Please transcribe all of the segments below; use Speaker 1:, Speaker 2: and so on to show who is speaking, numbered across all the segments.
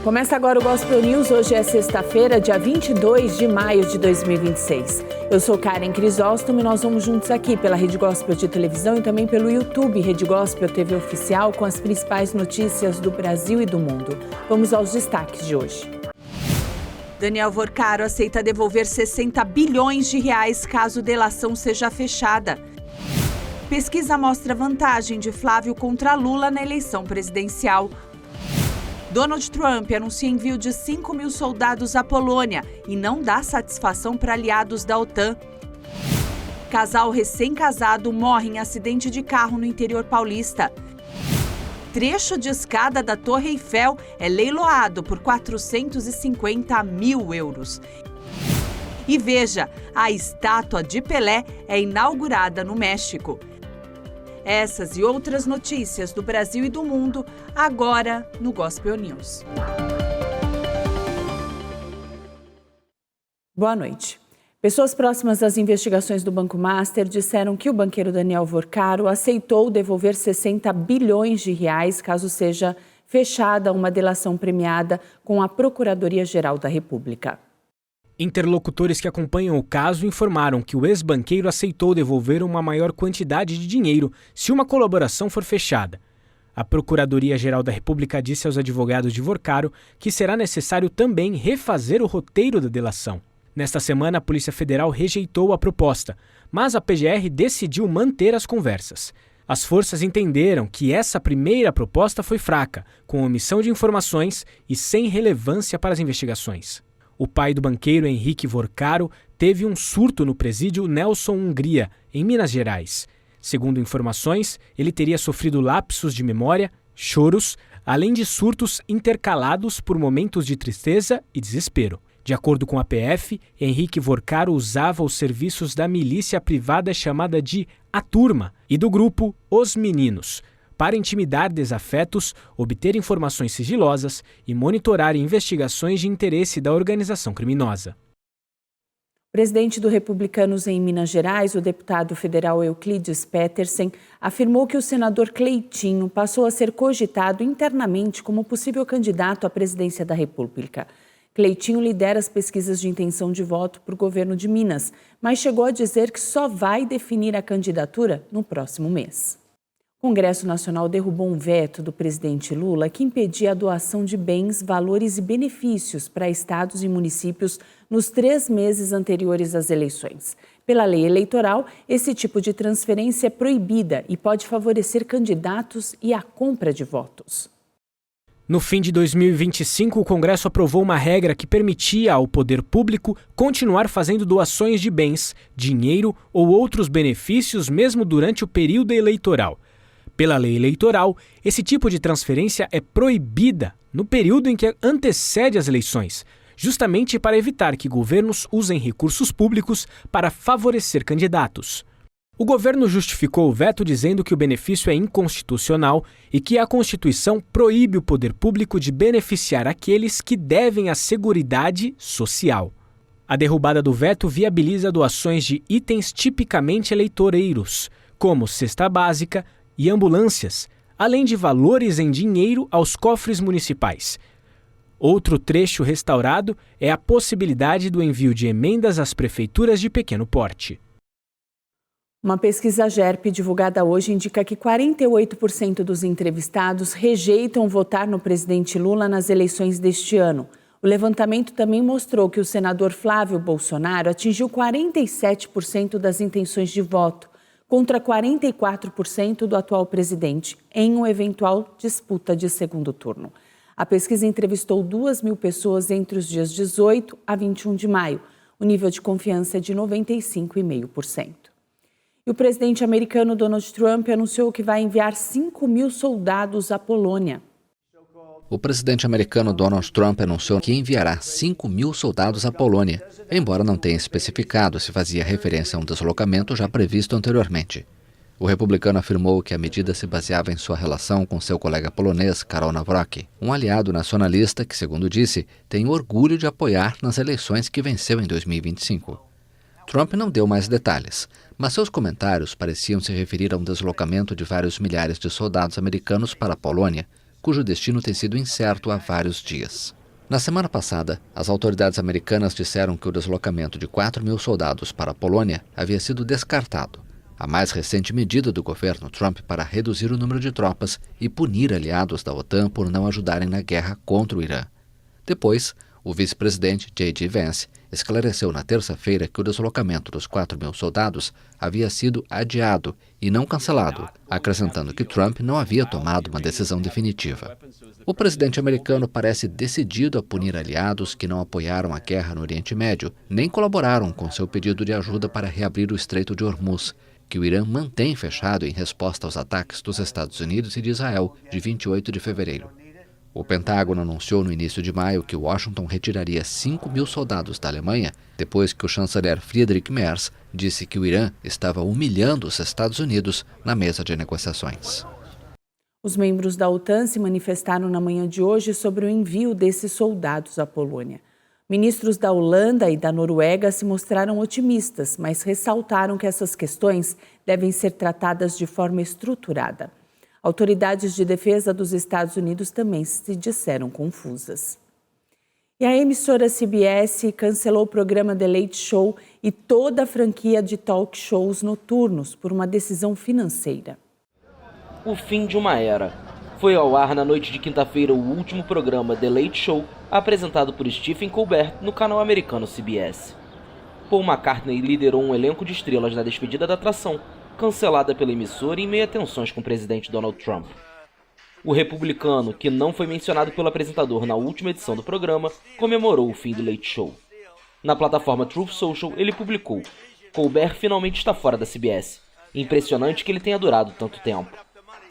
Speaker 1: Começa agora o Gospel News. Hoje é sexta-feira, dia 22 de maio de 2026. Eu sou Karen Crisóstomo e nós vamos juntos aqui pela Rede Gospel de televisão e também pelo YouTube Rede Gospel TV Oficial com as principais notícias do Brasil e do mundo. Vamos aos destaques de hoje. Daniel Vorcaro aceita devolver 60 bilhões de reais caso delação seja fechada. Pesquisa mostra vantagem de Flávio contra Lula na eleição presidencial. Donald Trump anuncia envio de 5 mil soldados à Polônia e não dá satisfação para aliados da OTAN. Casal recém-casado morre em acidente de carro no interior paulista. Trecho de escada da Torre Eiffel é leiloado por 450 mil euros. E veja, a estátua de Pelé é inaugurada no México. Essas e outras notícias do Brasil e do mundo, agora no Gospel News. Boa noite. Pessoas próximas às investigações do Banco Master disseram que o banqueiro Daniel Vorcaro aceitou devolver 60 bilhões de reais caso seja fechada uma delação premiada com a Procuradoria-Geral da República.
Speaker 2: Interlocutores que acompanham o caso informaram que o ex-banqueiro aceitou devolver uma maior quantidade de dinheiro se uma colaboração for fechada. A Procuradoria-Geral da República disse aos advogados de Vorcaro que será necessário também refazer o roteiro da delação. Nesta semana, a Polícia Federal rejeitou a proposta, mas a PGR decidiu manter as conversas. As forças entenderam que essa primeira proposta foi fraca, com omissão de informações e sem relevância para as investigações. O pai do banqueiro Henrique Vorcaro teve um surto no presídio Nelson Hungria, em Minas Gerais. Segundo informações, ele teria sofrido lapsos de memória, choros, além de surtos intercalados por momentos de tristeza e desespero. De acordo com a PF, Henrique Vorcaro usava os serviços da milícia privada chamada de A Turma e do grupo Os Meninos, para intimidar desafetos, obter informações sigilosas e monitorar investigações de interesse da organização criminosa.
Speaker 1: O presidente do Republicanos em Minas Gerais, o deputado federal Euclides Petersen, afirmou que o senador Cleitinho passou a ser cogitado internamente como possível candidato à presidência da República. Cleitinho lidera as pesquisas de intenção de voto para o governo de Minas, mas chegou a dizer que só vai definir a candidatura no próximo mês. O Congresso Nacional derrubou um veto do presidente Lula que impedia a doação de bens, valores e benefícios para estados e municípios nos 3 meses anteriores às eleições. Pela lei eleitoral, esse tipo de transferência é proibida e pode favorecer candidatos e a compra de votos.
Speaker 2: No fim de 2025, o Congresso aprovou uma regra que permitia ao poder público continuar fazendo doações de bens, dinheiro ou outros benefícios mesmo durante o período eleitoral. Pela lei eleitoral, esse tipo de transferência é proibida no período em que antecede as eleições, justamente para evitar que governos usem recursos públicos para favorecer candidatos. O governo justificou o veto dizendo que o benefício é inconstitucional e que a Constituição proíbe o poder público de beneficiar aqueles que devem à Seguridade Social. A derrubada do veto viabiliza doações de itens tipicamente eleitoreiros, como cesta básica e ambulâncias, além de valores em dinheiro aos cofres municipais. Outro trecho restaurado é a possibilidade do envio de emendas às prefeituras de pequeno porte.
Speaker 1: Uma pesquisa GERP divulgada hoje indica que 48% dos entrevistados rejeitam votar no presidente Lula nas eleições deste ano. O levantamento também mostrou que o senador Flávio Bolsonaro atingiu 47% das intenções de voto, contra 44% do atual presidente, em uma eventual disputa de segundo turno. A pesquisa entrevistou 2.000 pessoas entre os dias 18 a 21 de maio. O nível de confiança é de 95,5%. E o presidente americano Donald Trump anunciou que vai enviar 5 mil soldados à Polônia.
Speaker 3: O presidente americano Donald Trump anunciou que enviará 5 mil soldados à Polônia, embora não tenha especificado se fazia referência a um deslocamento já previsto anteriormente. O republicano afirmou que a medida se baseava em sua relação com seu colega polonês, Karol Nawrocki, um aliado nacionalista que, segundo disse, tem orgulho de apoiar nas eleições que venceu em 2025. Trump não deu mais detalhes, mas seus comentários pareciam se referir a um deslocamento de vários milhares de soldados americanos para a Polônia, cujo destino tem sido incerto há vários dias. Na semana passada, as autoridades americanas disseram que o deslocamento de 4.000 soldados para a Polônia havia sido descartado, a mais recente medida do governo Trump para reduzir o número de tropas e punir aliados da OTAN por não ajudarem na guerra contra o Irã. Depois, o vice-presidente J.D. Vance esclareceu na terça-feira que o deslocamento dos 4.000 soldados havia sido adiado e não cancelado, acrescentando que Trump não havia tomado uma decisão definitiva. O presidente americano parece decidido a punir aliados que não apoiaram a guerra no Oriente Médio, nem colaboraram com seu pedido de ajuda para reabrir o Estreito de Hormuz, que o Irã mantém fechado em resposta aos ataques dos Estados Unidos e de Israel de 28 de fevereiro. O Pentágono anunciou no início de maio que Washington retiraria 5.000 soldados da Alemanha depois que o chanceler Friedrich Merz disse que o Irã estava humilhando os Estados Unidos na mesa de negociações.
Speaker 1: Os membros da OTAN se manifestaram na manhã de hoje sobre o envio desses soldados à Polônia. Ministros da Holanda e da Noruega se mostraram otimistas, mas ressaltaram que essas questões devem ser tratadas de forma estruturada. Autoridades de defesa dos Estados Unidos também se disseram confusas. E a emissora CBS cancelou o programa The Late Show e toda a franquia de talk shows noturnos por uma decisão financeira.
Speaker 4: O fim de uma era. Foi ao ar na noite de quinta-feira o último programa The Late Show, apresentado por Stephen Colbert no canal americano CBS. Paul McCartney liderou um elenco de estrelas na despedida da atração, cancelada pela emissora em meio a tensões com o presidente Donald Trump. O republicano, que não foi mencionado pelo apresentador na última edição do programa, comemorou o fim do Late Show. Na plataforma Truth Social, ele publicou: "Colbert finalmente está fora da CBS. Impressionante que ele tenha durado tanto tempo.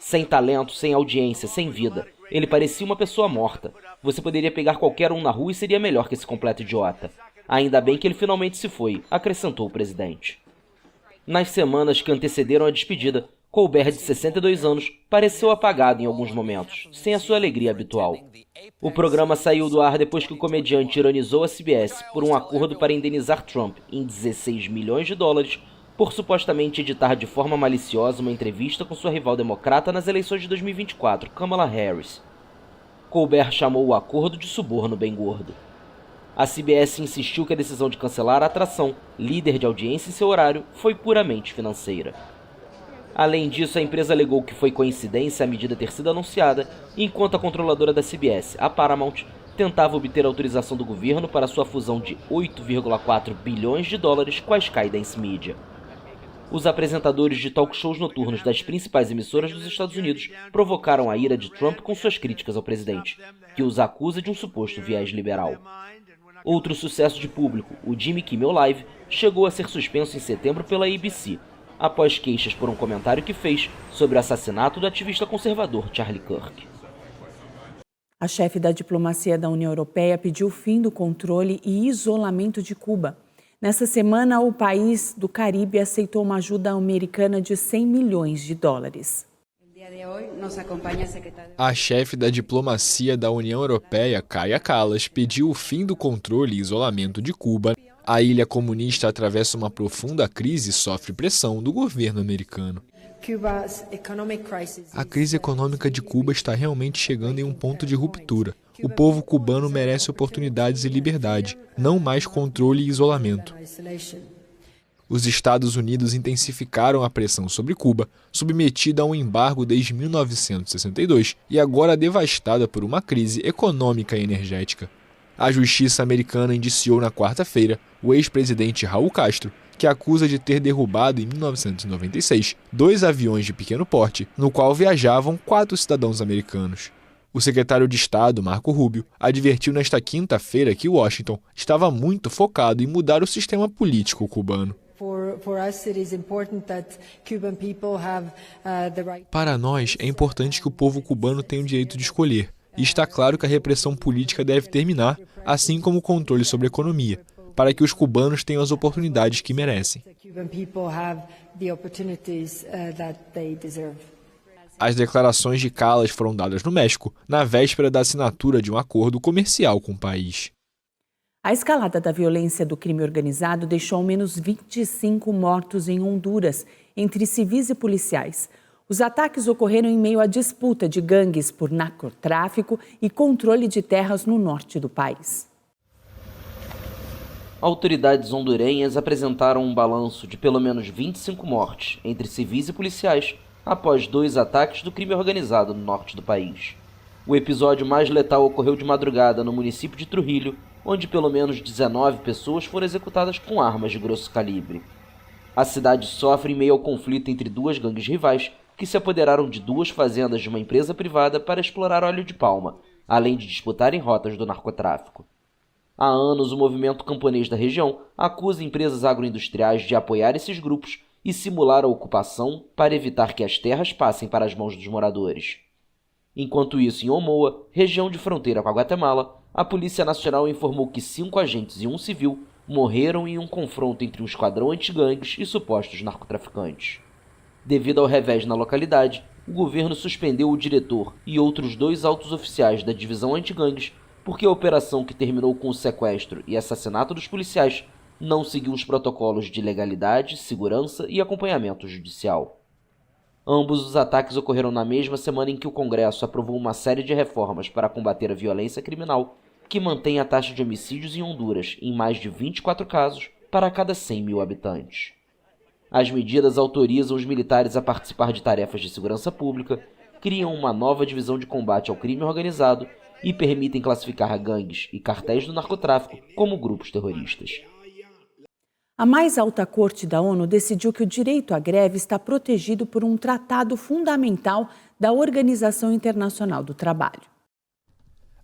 Speaker 4: Sem talento, sem audiência, sem vida. Ele parecia uma pessoa morta. Você poderia pegar qualquer um na rua e seria melhor que esse completo idiota. Ainda bem que ele finalmente se foi", acrescentou o presidente. Nas semanas que antecederam a despedida, Colbert, de 62 anos, pareceu apagado em alguns momentos, sem a sua alegria habitual. O programa saiu do ar depois que o comediante ironizou a CBS por um acordo para indenizar Trump em $16 milhões por supostamente editar de forma maliciosa uma entrevista com sua rival democrata nas eleições de 2024, Kamala Harris. Colbert chamou o acordo de suborno bem gordo. A CBS insistiu que a decisão de cancelar a atração, líder de audiência em seu horário, foi puramente financeira. Além disso, a empresa alegou que foi coincidência a medida ter sido anunciada, enquanto a controladora da CBS, a Paramount, tentava obter autorização do governo para sua fusão de $8,4 bilhões com a Skydance Media. Os apresentadores de talk shows noturnos das principais emissoras dos Estados Unidos provocaram a ira de Trump com suas críticas ao presidente, que os acusa de um suposto viés liberal. Outro sucesso de público, o Jimmy Kimmel Live, chegou a ser suspenso em setembro pela ABC, após queixas por um comentário que fez sobre o assassinato do ativista conservador Charlie Kirk.
Speaker 1: A chefe da diplomacia da União Europeia pediu o fim do controle e isolamento de Cuba. Nessa semana, o país do Caribe aceitou uma ajuda americana de $100 milhões.
Speaker 5: A chefe da diplomacia da União Europeia, Kaja Kallas, pediu o fim do controle e isolamento de Cuba. A ilha comunista atravessa uma profunda crise e sofre pressão do governo americano. A crise econômica de Cuba está realmente chegando em um ponto de ruptura. O povo cubano merece oportunidades e liberdade, não mais controle e isolamento. Os Estados Unidos intensificaram a pressão sobre Cuba, submetida a um embargo desde 1962 e agora devastada por uma crise econômica e energética. A justiça americana indiciou na quarta-feira o ex-presidente Raul Castro, que acusa de ter derrubado em 1996 2 aviões de pequeno porte, no qual viajavam 4 cidadãos americanos. O secretário de Estado, Marco Rubio, advertiu nesta quinta-feira que Washington estava muito focado em mudar o sistema político cubano. Para nós, é importante que o povo cubano tenha o direito de escolher. E está claro que a repressão política deve terminar, assim como o controle sobre a economia, para que os cubanos tenham as oportunidades que merecem. As declarações de Kallas foram dadas no México, na véspera da assinatura de um acordo comercial com o país.
Speaker 1: A escalada da violência do crime organizado deixou ao menos 25 mortos em Honduras, entre civis e policiais. Os ataques ocorreram em meio à disputa de gangues por narcotráfico e controle de terras no norte do país.
Speaker 4: Autoridades hondurenhas apresentaram um balanço de pelo menos 25 mortes entre civis e policiais após 2 ataques do crime organizado no norte do país. O episódio mais letal ocorreu de madrugada no município de Trujillo, onde pelo menos 19 pessoas foram executadas com armas de grosso calibre. A cidade sofre em meio ao conflito entre 2 gangues rivais que se apoderaram de 2 fazendas de uma empresa privada para explorar óleo de palma, além de disputarem rotas do narcotráfico. Há anos, o movimento camponês da região acusa empresas agroindustriais de apoiar esses grupos e simular a ocupação para evitar que as terras passem para as mãos dos moradores. Enquanto isso, em Omoa, região de fronteira com a Guatemala, a Polícia Nacional informou que 5 agentes e 1 civil morreram em um confronto entre um esquadrão anti-gangues e supostos narcotraficantes. Devido ao revés na localidade, o governo suspendeu o diretor e outros 2 altos oficiais da divisão anti-gangues porque a operação, que terminou com o sequestro e assassinato dos policiais, não seguiu os protocolos de legalidade, segurança e acompanhamento judicial. Ambos os ataques ocorreram na mesma semana em que o Congresso aprovou uma série de reformas para combater a violência criminal, que mantém a taxa de homicídios em Honduras em mais de 24 casos para cada 100 mil habitantes. As medidas autorizam os militares a participar de tarefas de segurança pública, criam uma nova divisão de combate ao crime organizado e permitem classificar gangues e cartéis do narcotráfico como grupos terroristas.
Speaker 1: A mais alta corte da ONU decidiu que o direito à greve está protegido por um tratado fundamental da Organização Internacional do Trabalho.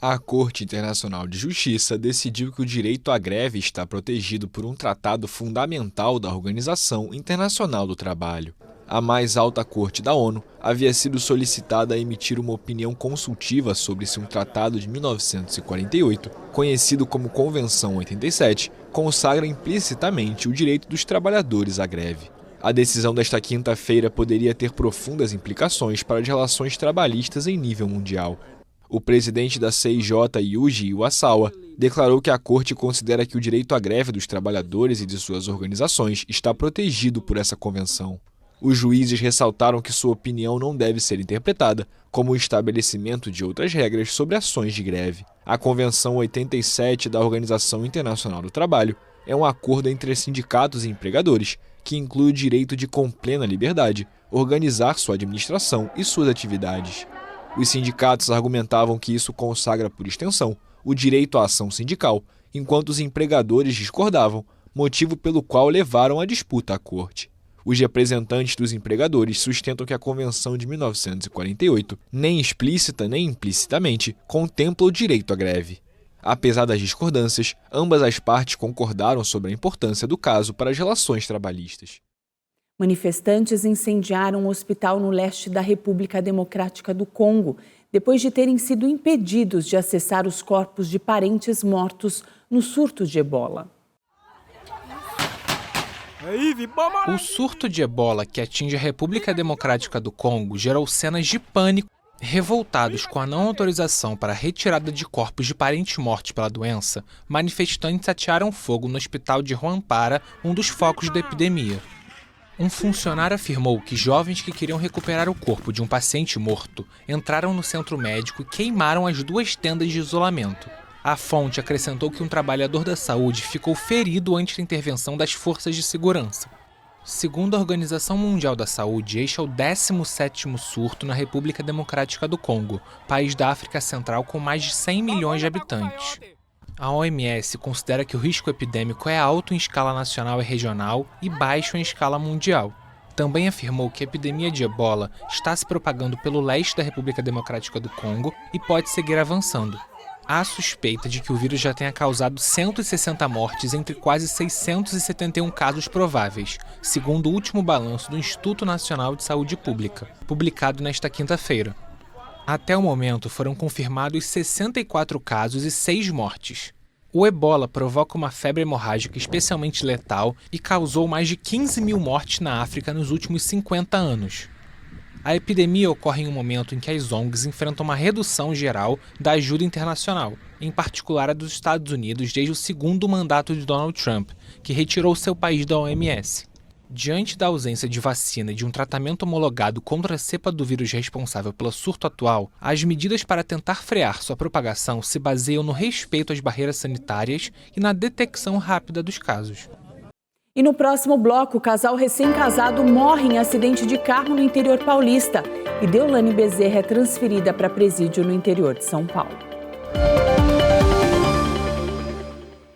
Speaker 5: A Corte Internacional de Justiça decidiu que o direito à greve está protegido por um tratado fundamental da Organização Internacional do Trabalho. A mais alta corte da ONU havia sido solicitada a emitir uma opinião consultiva sobre se um tratado de 1948, conhecido como Convenção 87, consagra implicitamente o direito dos trabalhadores à greve. A decisão desta quinta-feira poderia ter profundas implicações para as relações trabalhistas em nível mundial. O presidente da CIJ, Yuji Iwasawa, declarou que a corte considera que o direito à greve dos trabalhadores e de suas organizações está protegido por essa convenção. Os juízes ressaltaram que sua opinião não deve ser interpretada como o estabelecimento de outras regras sobre ações de greve. A Convenção 87 da Organização Internacional do Trabalho é um acordo entre sindicatos e empregadores que inclui o direito de, com plena liberdade, organizar sua administração e suas atividades. Os sindicatos argumentavam que isso consagra, por extensão, o direito à ação sindical, enquanto os empregadores discordavam, motivo pelo qual levaram a disputa à corte. Os representantes dos empregadores sustentam que a Convenção de 1948, nem explícita nem implicitamente, contempla o direito à greve. Apesar das discordâncias, ambas as partes concordaram sobre a importância do caso para as relações trabalhistas.
Speaker 1: Manifestantes incendiaram um hospital no leste da República Democrática do Congo, depois de terem sido impedidos de acessar os corpos de parentes mortos no surto de ebola.
Speaker 6: O surto de ebola que atinge a República Democrática do Congo gerou cenas de pânico. Revoltados com a não autorização para a retirada de corpos de parentes mortos pela doença, manifestantes atearam fogo no hospital de Rwampara, um dos focos da epidemia. Um funcionário afirmou que jovens que queriam recuperar o corpo de um paciente morto entraram no centro médico e queimaram as 2 tendas de isolamento. A fonte acrescentou que um trabalhador da saúde ficou ferido antes da intervenção das forças de segurança. Segundo a Organização Mundial da Saúde, este é o 17º surto na República Democrática do Congo, país da África Central com mais de 100 milhões de habitantes. A OMS considera que o risco epidêmico é alto em escala nacional e regional e baixo em escala mundial. Também afirmou que a epidemia de ebola está se propagando pelo leste da República Democrática do Congo e pode seguir avançando. Há suspeita de que o vírus já tenha causado 160 mortes entre quase 671 casos prováveis, segundo o último balanço do Instituto Nacional de Saúde Pública, publicado nesta quinta-feira. Até o momento foram confirmados 64 casos e 6 mortes. O ebola provoca uma febre hemorrágica especialmente letal e causou mais de 15 mil mortes na África nos últimos 50 anos. A epidemia ocorre em um momento em que as ONGs enfrentam uma redução geral da ajuda internacional, em particular a dos Estados Unidos desde o segundo mandato de Donald Trump, que retirou seu país da OMS. Diante da ausência de vacina e de um tratamento homologado contra a cepa do vírus responsável pelo surto atual, as medidas para tentar frear sua propagação se baseiam no respeito às barreiras sanitárias e na detecção rápida dos casos.
Speaker 1: E no próximo bloco, o casal recém-casado morre em acidente de carro no interior paulista e Deolane Bezerra é transferida para presídio no interior de São Paulo.